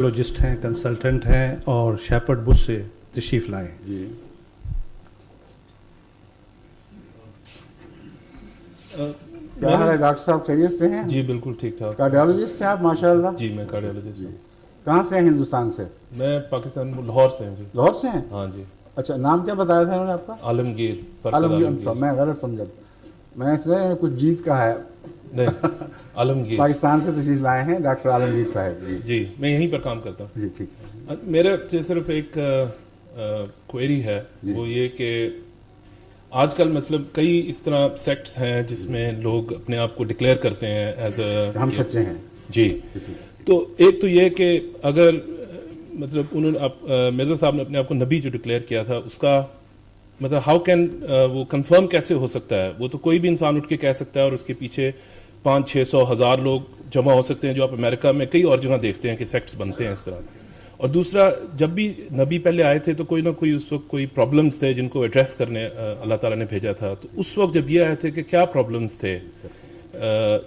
لوجسٹ ہیں، کنسلٹنٹ ہیں اور شیپرڈ بش سے تشریف لائے ہیں. جی کیا حال ہے ڈاکٹر صاحب، خیریت سے ہیں؟ جی بالکل ٹھیک ٹھاک. کارڈیالوجسٹ ہیں آپ ماشاء اللہ؟ جی میں کارڈیالوجسٹ ہوں. کہاں سے ہیں ہندوستان سے؟ میں پاکستان لاہور سے ہوں. جی لاہور سے ہیں؟ ہاں جی. اچھا نام کیا بتایا تھا انہوں نے آپ کا؟ عالمگیر. عالمگیر. میں غلط سمجھا، میں اس میں کچھ جیت کا ہے. نہیں عالمگیر. پاکستان سے تشریف لائے ہیں ڈاکٹر عالمگیر صاحب. جی جی میں یہیں پر کام کرتا ہوں. جی ٹھیک ہے. میرا صرف ایک کوئری ہے، وہ یہ کہ آج کل مطلب کئی اس طرح سیکٹس ہیں جس میں لوگ اپنے آپ کو ڈکلیئر کرتے ہیں ایز اے ہم سچے ہیں. جی. تو ایک تو یہ کہ اگر مطلب انہوں نے مرزا صاحب نے اپنے آپ کو نبی جو ڈکلیئر کیا تھا، اس کا مطلب ہاؤ کین وہ کنفرم کیسے ہو سکتا ہے؟ وہ تو کوئی بھی انسان اٹھ کے کہہ سکتا ہے اور اس کے پیچھے 500-600,000 لوگ جمع ہو سکتے ہیں، جو آپ امریکہ میں کئی اور جگہ دیکھتے ہیں کہ سیکٹس بنتے ہیں اس طرح. اور دوسرا، جب بھی نبی پہلے آئے تھے تو کوئی نہ کوئی اس وقت کوئی پرابلمس تھے جن کو ایڈریس کرنے اللہ تعالیٰ نے بھیجا تھا. تو اس وقت جب یہ آئے تھے کہ کیا پرابلمس تھے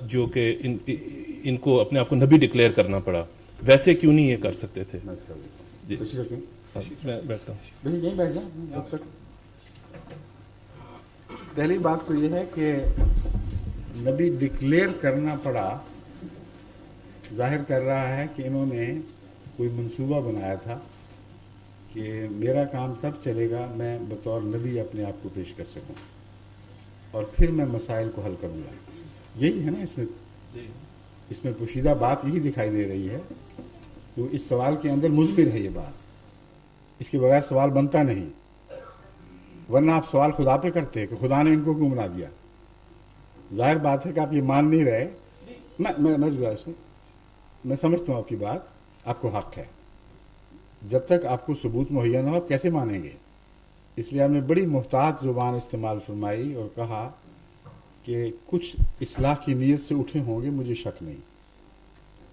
جو کہ ان کو اپنے آپ کو نبی ڈکلیئر کرنا پڑا، ویسے کیوں نہیں یہ کر سکتے تھے؟ جی میں بیٹھتا ہوں. یہیں بیٹھ جائیں. پہلی بات تو یہ ہے کہ نبی ڈکلیئر کرنا پڑا ظاہر کر رہا ہے کہ انہوں نے کوئی منصوبہ بنایا تھا کہ میرا کام تب چلے گا میں بطور نبی اپنے آپ کو پیش کر سکوں اور پھر میں مسائل کو حل کروں گا. یہی ہے نا اس میں پوشیدہ بات یہی دکھائی دے رہی ہے. تو اس سوال کے اندر مضمر ہے یہ بات، اس کے بغیر سوال بنتا نہیں. ورنہ آپ سوال خدا پہ کرتے کہ خدا نے ان کو کیوں بنا دیا. ظاہر بات ہے کہ آپ یہ مان نہیں رہے. میں سمجھتا ہوں آپ کی بات، آپ کو حق ہے. جب تک آپ کو ثبوت مہیا نہ ہو آپ کیسے مانیں گے؟ اس لیے آپ نے بڑی محتاط زبان استعمال فرمائی اور کہا کہ کچھ اصلاح کی نیت سے اٹھے ہوں گے، مجھے شک نہیں.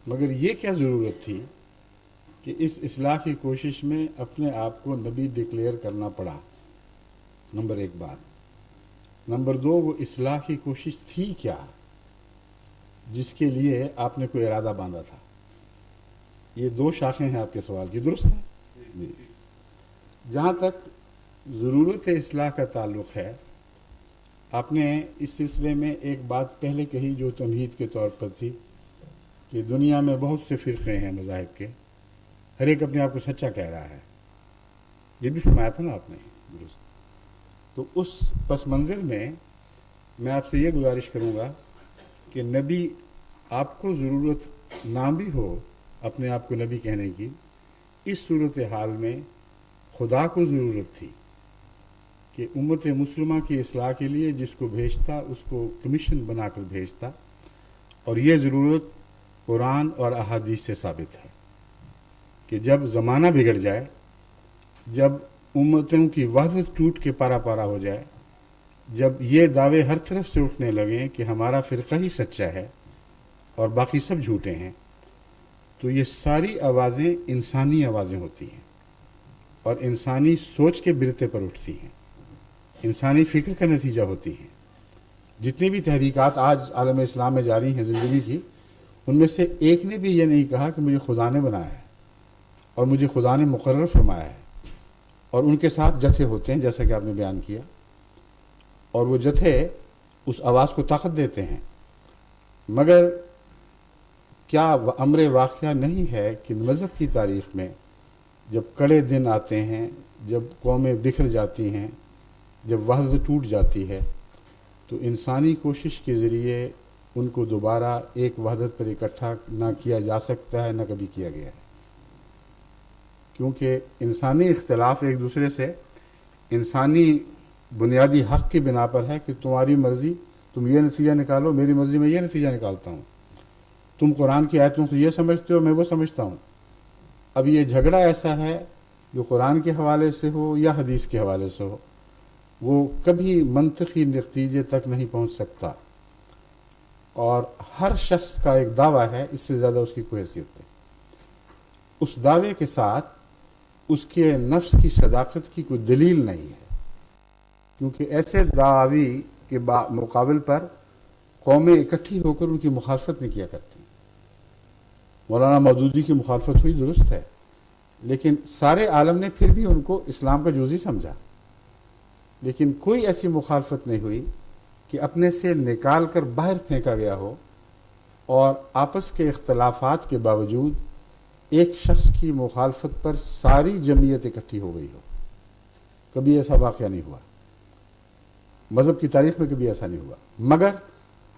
مگر یہ کیا ضرورت تھی کہ اس اصلاح کی کوشش میں اپنے آپ کو نبی ڈکلیئر کرنا پڑا؟ نمبر ایک بات. نمبر دو، وہ اصلاح کی کوشش تھی کیا جس کے لیے آپ نے کوئی ارادہ باندھا تھا؟ یہ دو شاخیں ہیں آپ کے سوال کی، درست ہے؟ جہاں تک ضرورت اصلاح کا تعلق ہے، آپ نے اس سلسلے میں ایک بات پہلے کہی جو تمہید کے طور پر تھی کہ دنیا میں بہت سے فرقے ہیں مذاہب کے، ہر ایک اپنے آپ کو سچا کہہ رہا ہے. یہ بھی فرمایا تھا نا آپ نے. تو اس پس منظر میں آپ سے یہ گزارش کروں گا کہ نبی آپ کو ضرورت نہ بھی ہو اپنے آپ کو نبی کہنے کی، اس صورتحال میں خدا کو ضرورت تھی کہ امت مسلمہ کی اصلاح کے لیے جس کو بھیجتا اس کو کمیشن بنا کر بھیجتا. اور یہ ضرورت قرآن اور احادیث سے ثابت ہے کہ جب زمانہ بگڑ جائے، جب امتوں کی وحدت ٹوٹ کے پارا پارا ہو جائے، جب یہ دعوے ہر طرف سے اٹھنے لگیں کہ ہمارا فرقہ ہی سچا ہے اور باقی سب جھوٹے ہیں، تو یہ ساری آوازیں انسانی آوازیں ہوتی ہیں اور انسانی سوچ کے برتے پر اٹھتی ہیں، انسانی فکر کا نتیجہ ہوتی ہیں. جتنی بھی تحریکات آج عالم اسلام میں جاری ہیں زندگی کی، ان میں سے ایک نے بھی یہ نہیں کہا کہ مجھے خدا نے بنایا ہے اور مجھے خدا نے مقرر فرمایا ہے. اور ان کے ساتھ جتھے ہوتے ہیں جیسا کہ آپ نے بیان کیا، اور وہ جتھے اس آواز کو طاقت دیتے ہیں. مگر کیا امر واقعہ نہیں ہے کہ مذہب کی تاریخ میں جب کڑے دن آتے ہیں، جب قومیں بکھر جاتی ہیں، جب وحدت ٹوٹ جاتی ہے، تو انسانی کوشش کے ذریعے ان کو دوبارہ ایک وحدت پر اکٹھا نہ کیا جا سکتا ہے، نہ کبھی کیا گیا ہے. کیونکہ انسانی اختلاف ایک دوسرے سے انسانی بنیادی حق کی بنا پر ہے کہ تمہاری مرضی تم یہ نتیجہ نکالو، میری مرضی میں یہ نتیجہ نکالتا ہوں. تم قرآن کی آیتوں سے یہ سمجھتے ہو، میں وہ سمجھتا ہوں. اب یہ جھگڑا ایسا ہے جو قرآن کے حوالے سے ہو یا حدیث کے حوالے سے ہو، وہ کبھی منطقی نتیجے تک نہیں پہنچ سکتا. اور ہر شخص کا ایک دعویٰ ہے، اس سے زیادہ اس کی کوئی حیثیت نہیں. اس دعوے کے ساتھ اس کے نفس کی صداقت کی کوئی دلیل نہیں ہے، کیونکہ ایسے دعوی کے مقابل پر قومیں اکٹھی ہو کر ان کی مخالفت نہیں کیا کرتی. مولانا مودودی کی مخالفت ہوئی درست ہے، لیکن سارے عالم نے پھر بھی ان کو اسلام کا جزوی سمجھا، لیکن کوئی ایسی مخالفت نہیں ہوئی کہ اپنے سے نکال کر باہر پھینکا گیا ہو اور آپس کے اختلافات کے باوجود ایک شخص کی مخالفت پر ساری جمعیت اکٹھی ہو گئی ہو۔ کبھی ایسا واقعہ نہیں ہوا، مذہب کی تاریخ میں کبھی ایسا نہیں ہوا، مگر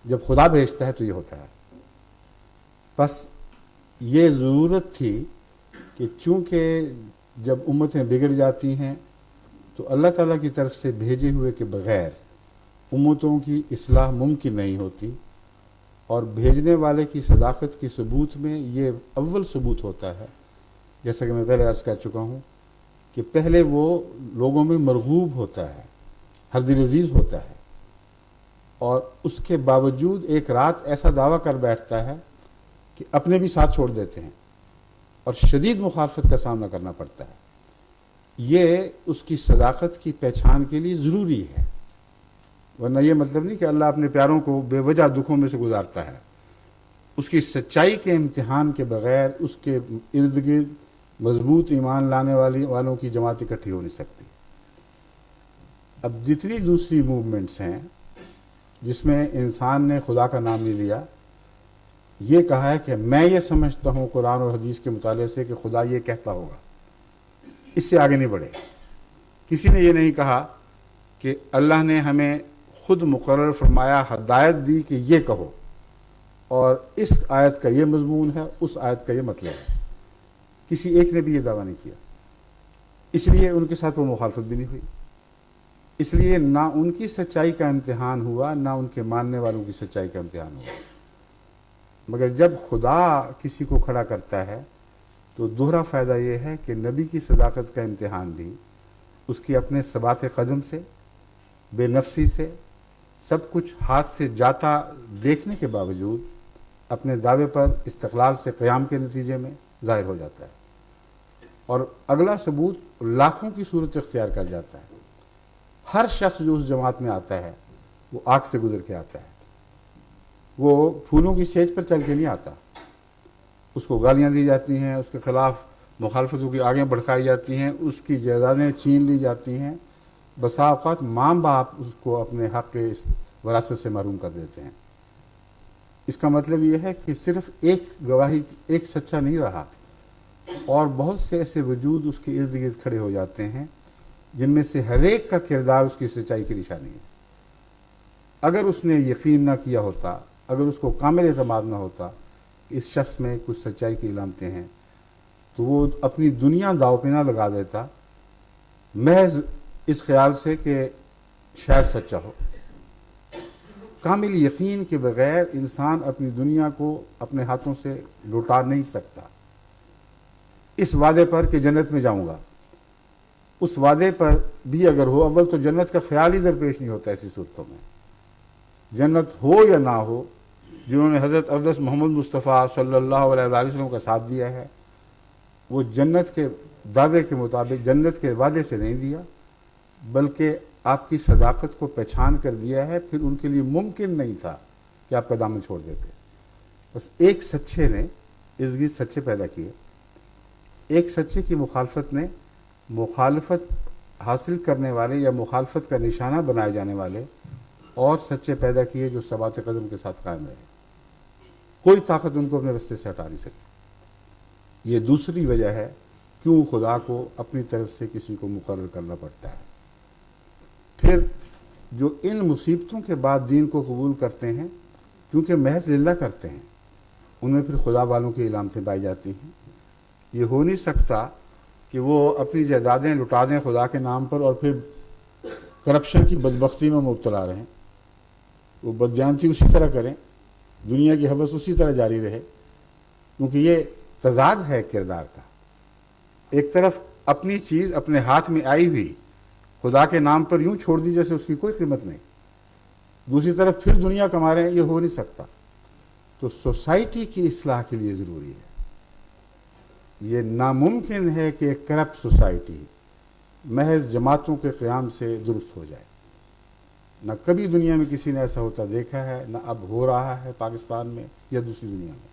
جب خدا بھیجتا ہے تو یہ ہوتا ہے۔ بس یہ ضرورت تھی کہ چونکہ جب امتیں بگڑ جاتی ہیں تو اللہ تعالیٰ کی طرف سے بھیجے ہوئے کے بغیر امتوں کی اصلاح ممکن نہیں ہوتی، اور بھیجنے والے کی صداقت کی ثبوت میں یہ اول ثبوت ہوتا ہے، جیسا کہ میں پہلے عرض کر چکا ہوں کہ پہلے وہ لوگوں میں مرغوب ہوتا ہے، ہر دل عزیز ہوتا ہے، اور اس کے باوجود ایک رات ایسا دعویٰ کر بیٹھتا ہے کہ اپنے بھی ساتھ چھوڑ دیتے ہیں اور شدید مخالفت کا سامنا کرنا پڑتا ہے۔ یہ اس کی صداقت کی پہچان کے لیے ضروری ہے، ورنہ یہ مطلب نہیں کہ اللہ اپنے پیاروں کو بے وجہ دکھوں میں سے گزارتا ہے۔ اس کی سچائی کے امتحان کے بغیر اس کے ارد گرد مضبوط ایمان لانے والوں کی جماعت اکٹھی ہو نہیں سکتی۔ اب جتنی دوسری موومنٹس ہیں جس میں انسان نے خدا کا نام نہیں لیا، یہ کہا ہے کہ میں یہ سمجھتا ہوں قرآن اور حدیث کے مطالعے سے کہ خدا یہ کہتا ہوگا، اس سے آگے نہیں بڑھے۔ کسی نے یہ نہیں کہا کہ اللہ نے ہمیں خود مقرر فرمایا، ہدایت دی کہ یہ کہو، اور اس آیت کا یہ مضمون ہے، اس آیت کا یہ مطلب ہے۔ کسی ایک نے بھی یہ دعویٰ نہیں کیا، اس لیے ان کے ساتھ وہ مخالفت بھی نہیں ہوئی، اس لیے نہ ان کی سچائی کا امتحان ہوا، نہ ان کے ماننے والوں کی سچائی کا امتحان ہوا۔ مگر جب خدا کسی کو کھڑا کرتا ہے تو دوہرا فائدہ یہ ہے کہ نبی کی صداقت کا امتحان بھی اس کی اپنے ثبات قدم سے، بے نفسی سے، سب کچھ ہاتھ سے جاتا دیکھنے کے باوجود اپنے دعوے پر استقلال سے قیام کے نتیجے میں ظاہر ہو جاتا ہے، اور اگلا ثبوت لاکھوں کی صورت اختیار کر جاتا ہے۔ ہر شخص جو اس جماعت میں آتا ہے وہ آگ سے گزر کے آتا ہے، وہ پھولوں کی سیج پر چل کے نہیں آتا۔ اس کو گالیاں دی جاتی ہیں، اس کے خلاف مخالفتوں کی آگیں بڑھکائی جاتی ہیں، اس کی جائیدادیں چھین لی جاتی ہیں، بسا اوقات ماں باپ اس کو اپنے حق کے وراثت سے محروم کر دیتے ہیں۔ اس کا مطلب یہ ہے کہ صرف ایک گواہی، ایک سچا نہیں رہا، اور بہت سے ایسے وجود اس کے ارد گرد کھڑے ہو جاتے ہیں جن میں سے ہر ایک کا کردار اس کی سچائی کی نشانی ہے۔ اگر اس نے یقین نہ کیا ہوتا، اگر اس کو کامل اعتماد نہ ہوتا کہ اس شخص میں کچھ سچائی کی علامتیں ہیں، تو وہ اپنی دنیا داؤ پہ نہ لگا دیتا محض اس خیال سے کہ شاید سچا ہو۔ کامل یقین کے بغیر انسان اپنی دنیا کو اپنے ہاتھوں سے لوٹا نہیں سکتا۔ اس وعدے پر کہ جنت میں جاؤں گا، اس وعدے پر بھی اگر ہو، اول تو جنت کا خیال ہی درپیش نہیں ہوتا ایسی صورتوں میں۔ جنت ہو یا نہ ہو، جنہوں نے حضرت اقدس محمد مصطفیٰ صلی اللہ علیہ وآلہ وسلم کا ساتھ دیا ہے، وہ جنت کے دعوے کے مطابق جنت کے وعدے سے نہیں دیا، بلکہ آپ کی صداقت کو پہچان کر دیا ہے۔ پھر ان کے لیے ممکن نہیں تھا کہ آپ کا دامن چھوڑ دیتے۔ بس ایک سچے نے ارد گرد سچے پیدا کیے، ایک سچے کی مخالفت نے مخالفت حاصل کرنے والے یا مخالفت کا نشانہ بنائے جانے والے اور سچے پیدا کیے جو ثبات قدم کے ساتھ قائم رہے۔ کوئی طاقت ان کو اپنے رستے سے ہٹا نہیں سکتی۔ یہ دوسری وجہ ہے کیوں خدا کو اپنی طرف سے کسی کو مقرر کرنا پڑتا ہے۔ پھر جو ان مصیبتوں کے بعد دین کو قبول کرتے ہیں، کیونکہ محض للہ کرتے ہیں، ان میں پھر خدا والوں کی علامتیں پائی جاتی ہیں۔ یہ ہو نہیں سکتا کہ وہ اپنی جائیدادیں لٹا دیں خدا کے نام پر اور پھر کرپشن کی بدبختی میں مبتلا رہیں، وہ بددیانتی اسی طرح کریں، دنیا کی ہوس اسی طرح جاری رہے، کیونکہ یہ تضاد ہے کردار کا۔ ایک طرف اپنی چیز اپنے ہاتھ میں آئی ہوئی خدا کے نام پر یوں چھوڑ دی جیسے اس کی کوئی قیمت نہیں، دوسری طرف پھر دنیا کما رہے ہیں، یہ ہو نہیں سکتا۔ تو سوسائٹی کی اصلاح کے لیے ضروری ہے۔ یہ ناممکن ہے کہ ایک کرپٹ سوسائٹی محض جماعتوں کے قیام سے درست ہو جائے۔ نہ کبھی دنیا میں کسی نے ایسا ہوتا دیکھا ہے، نہ اب ہو رہا ہے پاکستان میں یا دوسری دنیا میں۔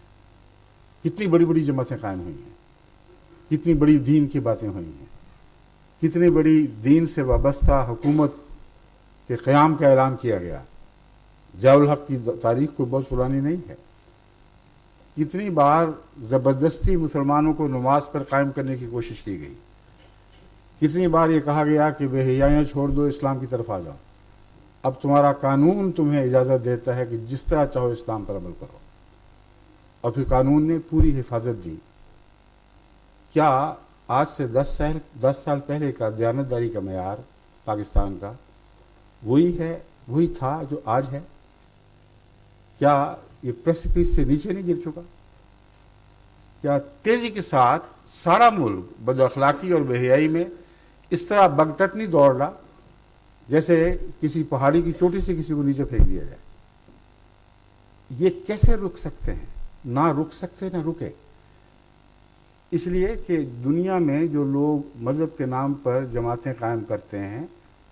کتنی بڑی بڑی جماعتیں قائم ہوئی ہیں، کتنی بڑی دین کی باتیں ہوئی ہیں، کتنی بڑی دین سے وابستہ حکومت کے قیام کا اعلان کیا گیا۔ ضیاء الحق کی تاریخ کوئی بہت پرانی نہیں ہے۔ کتنی بار زبردستی مسلمانوں کو نماز پر قائم کرنے کی کوشش کی گئی، کتنی بار یہ کہا گیا کہ بے حیائیاں چھوڑ دو، اسلام کی طرف آ جاؤ، اب تمہارا قانون تمہیں اجازت دیتا ہے کہ جس طرح چاہو اسلام پر عمل کرو، اور پھر قانون نے پوری حفاظت دی۔ کیا آج سے 10 سال پہلے کا دیانتداری کا معیار پاکستان کا وہی تھا جو آج ہے؟ کیا یہ پریسیپس سے نیچے نہیں گر چکا؟ کیا تیزی کے ساتھ سارا ملک بد اخلاقی اور بے حیائی میں اس طرح بگٹٹ نہیں دوڑ رہا جیسے کسی پہاڑی کی چوٹی سے کسی کو نیچے پھینک دیا جائے؟ یہ کیسے رک سکتے ہیں؟ نہ رک سکتے نہ رکے۔ اس لیے کہ دنیا میں جو لوگ مذہب کے نام پر جماعتیں قائم کرتے ہیں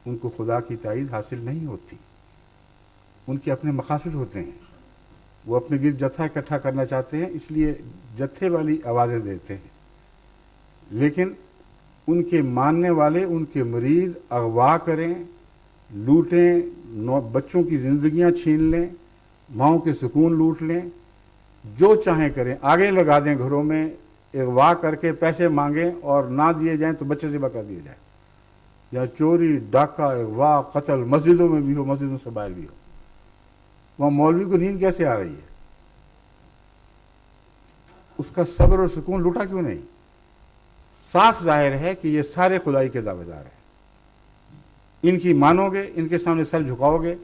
ان کو خدا کی تائید حاصل نہیں ہوتی، ان کے اپنے مقاصد ہوتے ہیں، وہ اپنے گرد جتھا اکٹھا کرنا چاہتے ہیں، اس لیے جتھے والی آوازیں دیتے ہیں، لیکن ان کے ماننے والے ان کے مرید اغوا کریں، لوٹیں، بچوں کی زندگیاں چھین لیں، ماؤں کے سکون لوٹ لیں، جو چاہیں کریں، آگے لگا دیں گھروں میں، اغوا کر کے پیسے مانگیں اور نہ دیے جائیں تو بچے ذبح کر دیے جائیں، یا چوری، ڈاکہ، اغوا، قتل مسجدوں میں بھی ہو، مسجدوں سے باہر بھی ہو۔ وہاں مولوی کو نیند کیسے آ رہی ہے؟ اس کا صبر اور سکون لوٹا کیوں نہیں؟ صاف ظاہر ہے کہ یہ سارے خدائی کے دعوے دار ہیں۔ ان کی مانو گے، ان کے سامنے سر جھکاؤ گے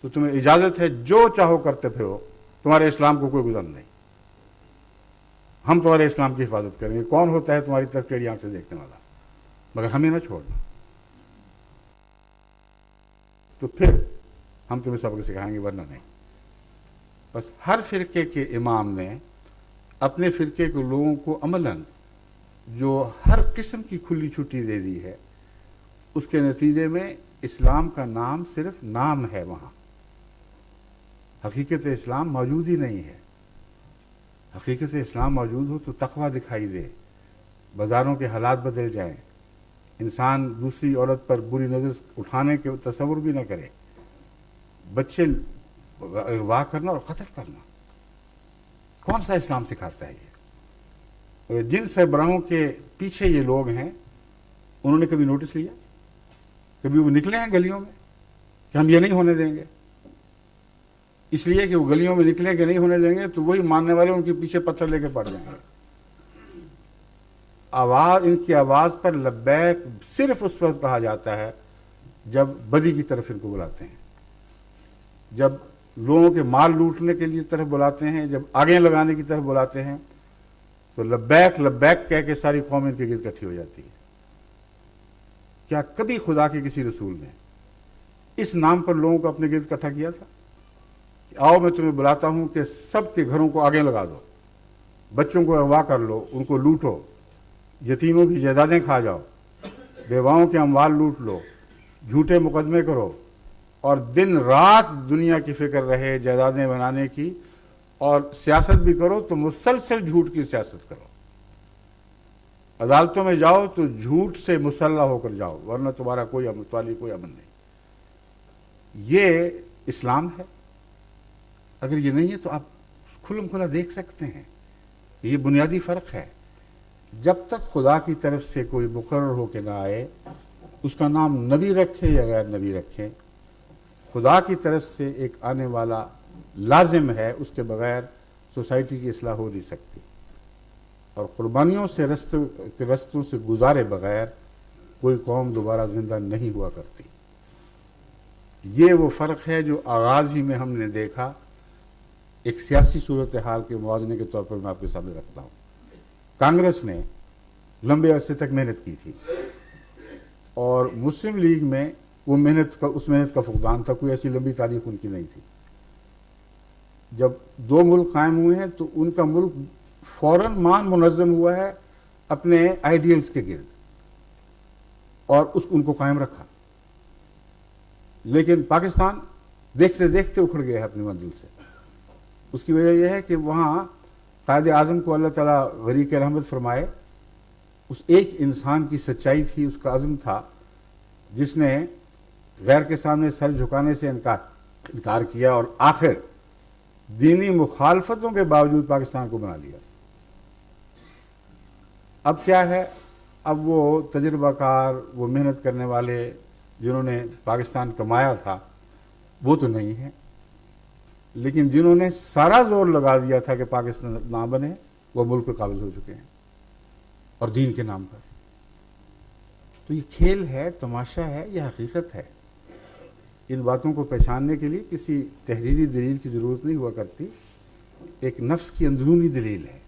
تو تمہیں اجازت ہے جو چاہو کرتے پھرو، تمہارے اسلام کو کوئی گزر نہیں، ہم تمہارے اسلام کی حفاظت کریں گے۔ کون ہوتا ہے تمہاری طرف ٹیڑھی آنکھ سے دیکھنے والا؟ مگر ہمیں نہ چھوڑنا، تو پھر ہم تمہیں سبق سکھائیں گے، ورنہ نہیں۔ بس ہر فرقے کے امام نے اپنے فرقے کے لوگوں کو عملاً جو ہر قسم کی کھلی چھٹی دے دی ہے، اس کے نتیجے میں اسلام کا نام صرف نام ہے، وہاں حقیقت اسلام موجود ہی نہیں ہے۔ حقیقت اسلام موجود ہو تو تقویٰ دکھائی دے، بازاروں کے حالات بدل جائیں، انسان دوسری عورت پر بری نظر اٹھانے کے تصور بھی نہ کرے، بچے اغوا کرنا اور قتل کرنا۔ کون سا اسلام سکھاتا ہے یہ؟ جن سربراہوں کے پیچھے یہ لوگ ہیں انہوں نے کبھی نوٹس لیا؟ کبھی وہ نکلے ہیں گلیوں میں کہ ہم یہ نہیں ہونے دیں گے؟ اس لیے کہ وہ گلیوں میں نکلیں کہ نہیں ہونے دیں گے تو وہی ماننے والے ان کے پیچھے پتھر لے کے پڑ جائیں گے۔ ان کی آواز پر لبیک صرف اس وقت کہا جاتا ہے جب بدی کی طرف ان کو بلاتے ہیں، جب لوگوں کے مال لوٹنے کے لیے طرف بلاتے ہیں، جب آگے لگانے کی طرف بلاتے ہیں تو لبیک لبیک کہہ کے ساری قوم ان کے گرد اکٹھی ہو جاتی ہے۔ کیا کبھی خدا کے کسی رسول نے اس نام پر لوگوں کو اپنے گرد اکٹھا کیا تھا کہ آؤ میں تمہیں بلاتا ہوں کہ سب کے گھروں کو آگے لگا دو، بچوں کو اغوا کر لو، ان کو لوٹو، یتیموں کی جائیدادیں کھا جاؤ، بیواؤں کے اموال لوٹ لو، جھوٹے مقدمے کرو، اور دن رات دنیا کی فکر رہے جائیدادیں بنانے کی، اور سیاست بھی کرو تو مسلسل جھوٹ کی سیاست کرو، عدالتوں میں جاؤ تو جھوٹ سے مسلح ہو کر جاؤ، ورنہ تمہارا کوئی امن نہیں۔ یہ اسلام ہے؟ اگر یہ نہیں ہے تو آپ کھلم کھلا دیکھ سکتے ہیں کہ یہ بنیادی فرق ہے۔ جب تک خدا کی طرف سے کوئی مقرر ہو کے نہ آئے، اس کا نام نبی رکھے یا غیر نبی رکھے، خدا کی طرف سے ایک آنے والا لازم ہے، اس کے بغیر سوسائٹی کی اصلاح ہو نہیں سکتی، اور قربانیوں سے رستوں سے گزارے بغیر کوئی قوم دوبارہ زندہ نہیں ہوا کرتی۔ یہ وہ فرق ہے جو آغاز ہی میں ہم نے دیکھا۔ ایک سیاسی صورتحال کے موازنے کے طور پر میں آپ کے سامنے رکھتا ہوں۔ کانگریس نے لمبے عرصے تک محنت کی تھی، اور مسلم لیگ میں وہ اس محنت کا فقدان تھا، کوئی ایسی لمبی تاریخ ان کی نہیں تھی۔ جب دو ملک قائم ہوئے ہیں تو ان کا ملک فوراً منظم ہوا ہے اپنے آئیڈیلز کے گرد، اور ان کو قائم رکھا۔ لیکن پاکستان دیکھتے دیکھتے اکھڑ گیا ہے اپنی منزل سے۔ اس کی وجہ یہ ہے کہ وہاں قائد اعظم کو اللہ تعالیٰ غریق رحمت فرمائے، اس ایک انسان کی سچائی تھی، اس کا عزم تھا، جس نے غیر کے سامنے سر جھکانے سے انکار کیا اور آخر دینی مخالفتوں کے باوجود پاکستان کو بنا لیا۔ اب کیا ہے، اب وہ تجربہ کار، وہ محنت کرنے والے جنہوں نے پاکستان کمایا تھا وہ تو نہیں ہے، لیکن جنہوں نے سارا زور لگا دیا تھا کہ پاکستان نہ بنے، وہ ملک پہ قابض ہو چکے ہیں، اور دین کے نام پر۔ تو یہ کھیل ہے، تماشا ہے، یہ حقیقت ہے۔ ان باتوں کو پہچاننے کے لیے کسی تحریری دلیل کی ضرورت نہیں ہوا کرتی، ایک نفس کی اندرونی دلیل ہے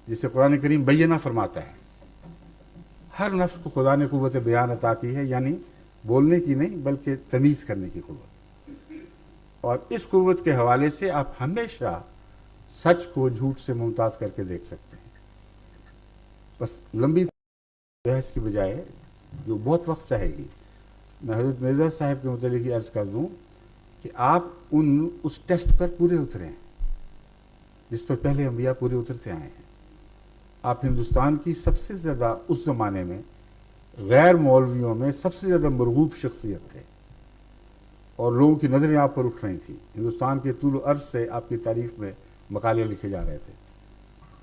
جسے قرآن کریم بینہ فرماتا ہے۔ ہر نفس کو خدا نے قوت بیان عطا کی ہے، یعنی بولنے کی نہیں بلکہ تمیز کرنے کی قوت، اور اس قوت کے حوالے سے آپ ہمیشہ سچ کو جھوٹ سے ممتاز کر کے دیکھ سکتے ہیں۔ بس لمبی بحث کی بجائے جو بہت وقت چاہے گی، میں حضرت مرزا صاحب کے متعلق یہ عرض کر دوں کہ آپ اس ٹیسٹ پر پورے اتریں جس پر پہلے انبیاء پورے اترتے آئے ہیں۔ آپ ہندوستان کی سب سے زیادہ اس زمانے میں غیر مولویوں میں سب سے زیادہ مرغوب شخصیت تھے، اور لوگوں کی نظریں آپ پر اٹھ رہی تھیں۔ ہندوستان کے طول و عرض سے آپ کی تعریف میں مقالے لکھے جا رہے تھے۔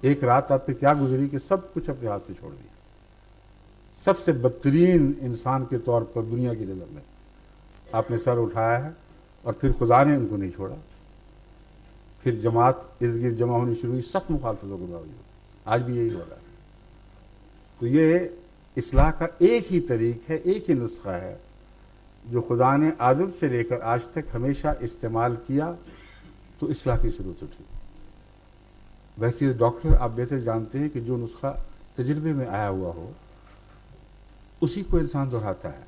ایک رات آپ پہ کیا گزری کہ سب کچھ اپنے ہاتھ سے چھوڑ دیا۔ سب سے بدترین انسان کے طور پر دنیا کی نظر میں آپ نے سر اٹھایا ہے، اور پھر خدا نے ان کو نہیں چھوڑا۔ پھر جماعت ارد گرد جمع ہونی شروع ہوئی، سخت مخالفتوں کے باوجود۔ آج بھی یہی ہو رہا ہے۔ تو یہ اصلاح کا ایک ہی طریق ہے، ایک ہی نسخہ ہے جو خدا نے آدم سے لے کر آج تک ہمیشہ استعمال کیا، تو اصلاح کی ضرورت اٹھی۔ ویسے ڈاکٹر آپ بہتر جانتے ہیں کہ جو نسخہ تجربے میں آیا ہوا ہو اسی کو انسان دہراتا ہے۔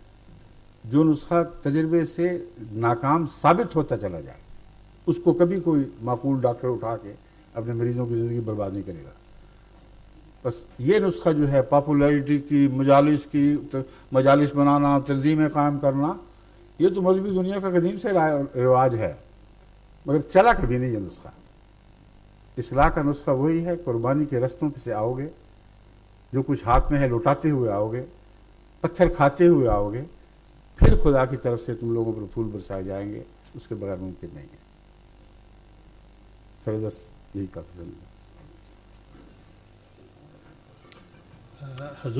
جو نسخہ تجربے سے ناکام ثابت ہوتا چلا جائے اس کو کبھی کوئی معقول ڈاکٹر اٹھا کے اپنے مریضوں کی زندگی برباد نہیں کرے گا۔ بس یہ نسخہ جو ہے پاپولیرٹی کی، مجالس بنانا، تنظیمیں قائم کرنا، یہ تو مذہبی دنیا کا قدیم سے رواج ہے، مگر چلا کبھی نہیں یہ نسخہ۔ اصلاح کا نسخہ وہی ہے، قربانی کے رستوں پہ سے آؤ گے، جو کچھ ہاتھ میں ہے لوٹاتے ہوئے آؤ گے، پتھر کھاتے ہوئے آؤ گے، پھر خدا کی طرف سے تم لوگوں پر پھول برسائے جائیں گے، اس کے بغیر ممکن نہیں ہے۔ سردس یہی کافی ضروری ہے۔ حضور